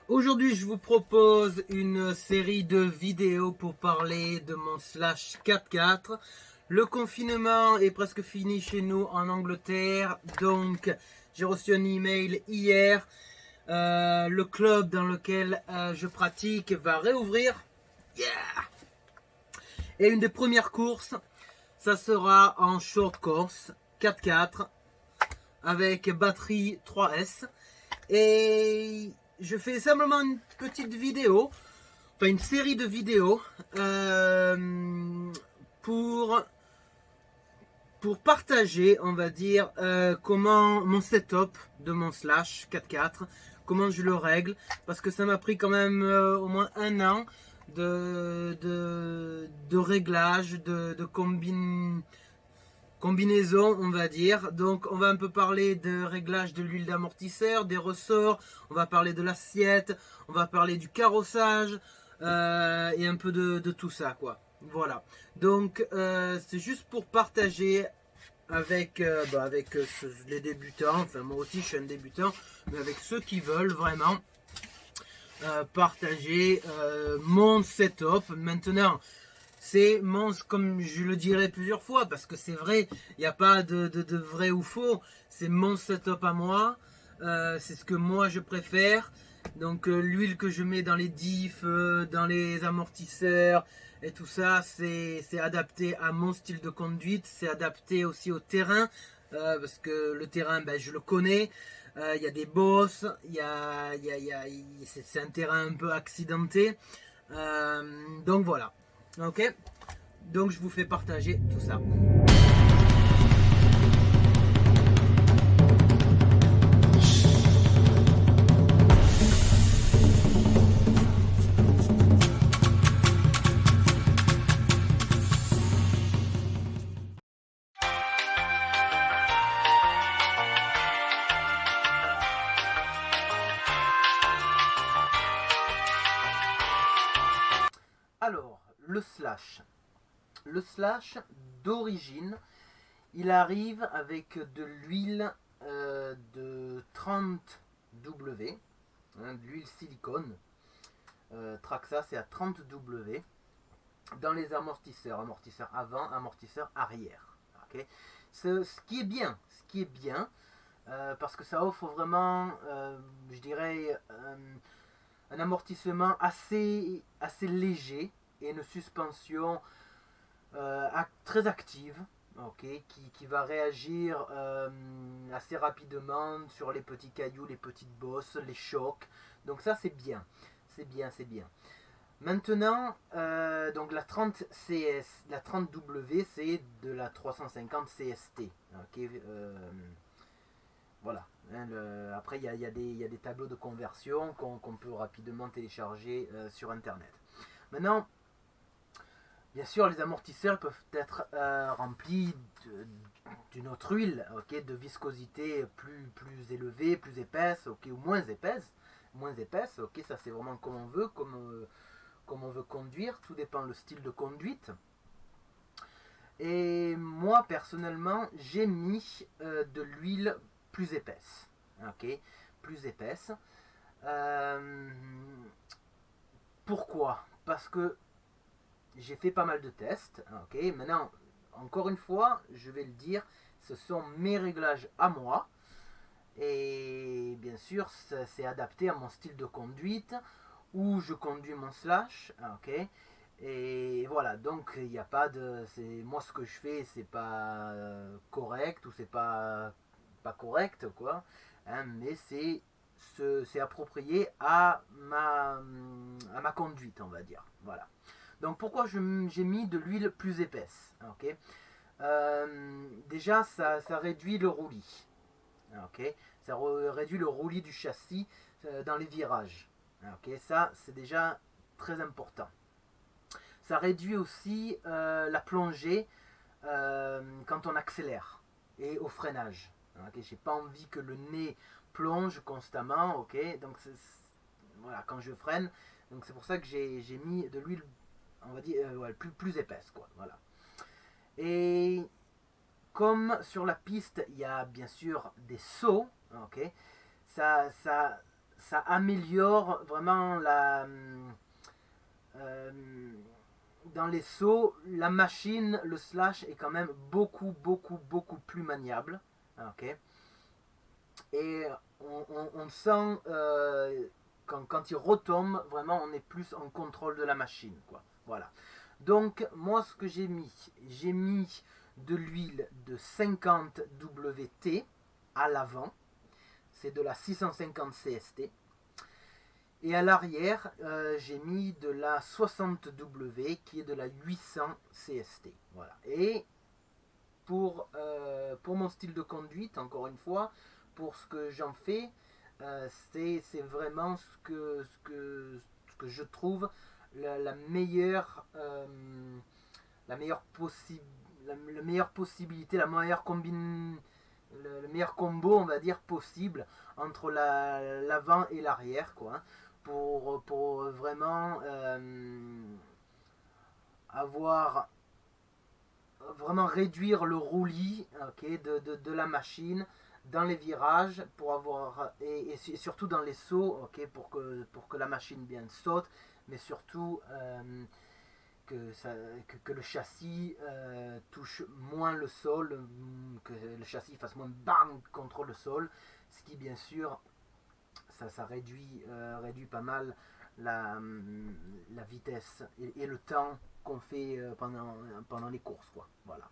Aujourd'hui, je vous propose une série de vidéos pour parler de mon Slash 4x4. Le confinement est presque fini chez nous en Angleterre, donc j'ai reçu un email hier. Le club dans lequel je pratique va réouvrir. Yeah! Et une des premières courses, ça sera en short course 4x4 avec batterie 3S. Et je fais simplement une petite vidéo, enfin une série de vidéos pour partager, on va dire, comment mon setup de mon Slash 4x4, comment je le règle, parce que ça m'a pris quand même au moins un an de réglage, de combinaison, on va dire. Donc on va un peu parler de réglage de l'huile d'amortisseur, des ressorts, on va parler de l'assiette, on va parler du carrossage et un peu de tout ça, quoi. Voilà. Donc c'est juste pour partager avec, les débutants. Enfin, moi aussi je suis un débutant, mais avec ceux qui veulent vraiment partager mon setup. Maintenant, c'est mon, comme je le dirai plusieurs fois, parce que c'est vrai, il n'y a pas de vrai ou faux, c'est mon setup à moi, c'est ce que moi je préfère. Donc l'huile que je mets dans les diffs, dans les amortisseurs et tout ça, c'est adapté à mon style de conduite, c'est adapté aussi au terrain, parce que le terrain, ben, je le connais. Il y a des bosses, c'est un terrain un peu accidenté. Donc voilà. Ok, donc je vous fais partager tout ça. Alors, le slash. Le slash d'origine, il arrive avec de l'huile de 30W, hein, de l'huile silicone. Traxa, c'est à 30W dans les amortisseurs, amortisseur avant, amortisseur arrière. Okay, ce qui est bien, parce que ça offre vraiment, je dirais, un amortissement assez léger et une suspension très active, okay, qui va réagir assez rapidement sur les petits cailloux, les petites bosses, les chocs. Donc ça c'est bien, c'est bien. Maintenant, donc la 30 CS, la 30W, c'est de la 350 CST. Okay, voilà. Hein, après, il y a des tableaux de conversion qu'on peut rapidement télécharger sur Internet. Maintenant, bien sûr, les amortisseurs peuvent être remplis d'une autre huile, okay, de viscosité plus élevée, plus épaisse, okay, ou moins épaisse, okay, ça c'est vraiment comme on veut, comme on veut conduire, tout dépend le style de conduite. Et moi personnellement, j'ai mis de l'huile plus épaisse, okay, plus épaisse. Pourquoi? Parce que j'ai fait pas mal de tests. Ok, maintenant, encore une fois, je vais le dire, ce sont mes réglages à moi. Et bien sûr, c'est adapté à mon style de conduite, où je conduis mon slash. Ok, et voilà, donc il n'y a pas de. Moi, ce que je fais, c'est pas correct ou c'est pas correct, quoi. Hein, mais c'est approprié à ma conduite, on va dire. Voilà. Donc pourquoi j'ai mis de l'huile plus épaisse, okay, déjà ça réduit le roulis, okay, ça réduit le roulis du châssis dans les virages, okay, ça c'est déjà très important. Ça réduit aussi la plongée quand on accélère et au freinage. Okay, j'ai pas envie que le nez plonge constamment, ok, donc voilà, quand je freine, donc c'est pour ça que j'ai mis de l'huile, on va dire, ouais, plus épaisse, quoi, voilà. Et comme sur la piste, il y a bien sûr des sauts, ok, ça ça améliore vraiment dans les sauts. La machine, le slash est quand même beaucoup plus maniable. Ok. Et on sent quand il retombe, vraiment on est plus en contrôle de la machine, quoi. Voilà. Donc moi ce que j'ai mis de l'huile de 50 WT à l'avant, c'est de la 650 CST. Et à l'arrière, j'ai mis de la 60 W qui est de la 800 CST. Voilà. Et pour mon style de conduite, encore une fois, pour ce que j'en fais, c'est vraiment ce que je trouve la meilleure possibilité, le meilleur combo, on va dire, possible entre l'avant et l'arrière, quoi, hein, pour vraiment vraiment réduire le roulis, okay, de la machine dans les virages pour avoir et surtout dans les sauts, okay, pour que la machine bien saute, mais surtout que le châssis touche moins le sol, que le châssis fasse moins bang contre le sol, ce qui bien sûr ça réduit pas mal la vitesse et le temps qu'on fait pendant les courses, quoi. Voilà.